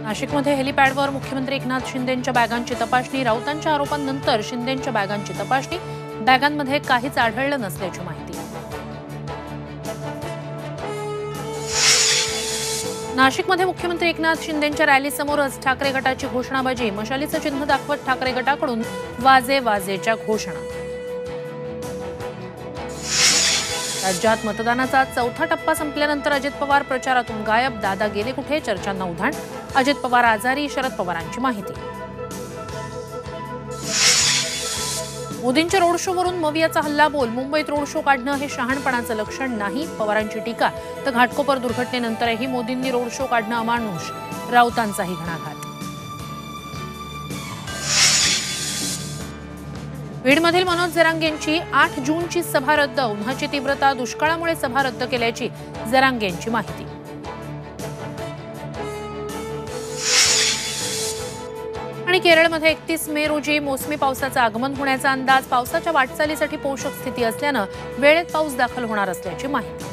नाशिकमध्ये हेलिपॅडवर मुख्यमंत्री एकनाथ शिंदेंच्या बॅगांची तपासणी। राऊतांच्या आरोपांनंतर शिंदेंच्या बॅगांची तपासणी। बॅगांमध्ये काहीच आढळलं नसल्याची माहिती। नाशिकमध्ये मुख्यमंत्री एकनाथ शिंदेंच्या रॅलीसमोरच ठाकरे गटाची घोषणाबाजी। मशालीचं चिन्ह दाखवत ठाकरे गटाकडून वाजेच्या घोषणा। राज्यात मतदानाचा चौथा टप्पा संपल्यानंतर अजित पवार प्रचारातून गायब। दादा गेले कुठे? चर्चांना उधाण। अजित पवार आजारी, शरद पवारांची माहिती। मोदींच्या रोड शोवरून मवियाचा हल्लाबोल। मुंबईत रोड शो काढणं हे शहाणपणाचं लक्षण नाही, पवारांची टीका। तर घाटकोपर दुर्घटनेनंतरही मोदींनी रोड शो काढणं अमानुष, राऊतांचाही घणाघात। बीडमधील मनोज जरांगेंची 8 जूनची सभा रद्द। उन्हाची तीव्रता, दुष्काळामुळे सभा रद्द केल्याची जरांगेंची माहिती। आणि केरळमध्ये 31 मे रोजी मोसमी पावसाचं आगमन होण्याचा अंदाज। पावसाच्या वाटचालीसाठी पोषक स्थिती असल्यानं वेळेत पाऊस दाखल होणार असल्याची माहिती।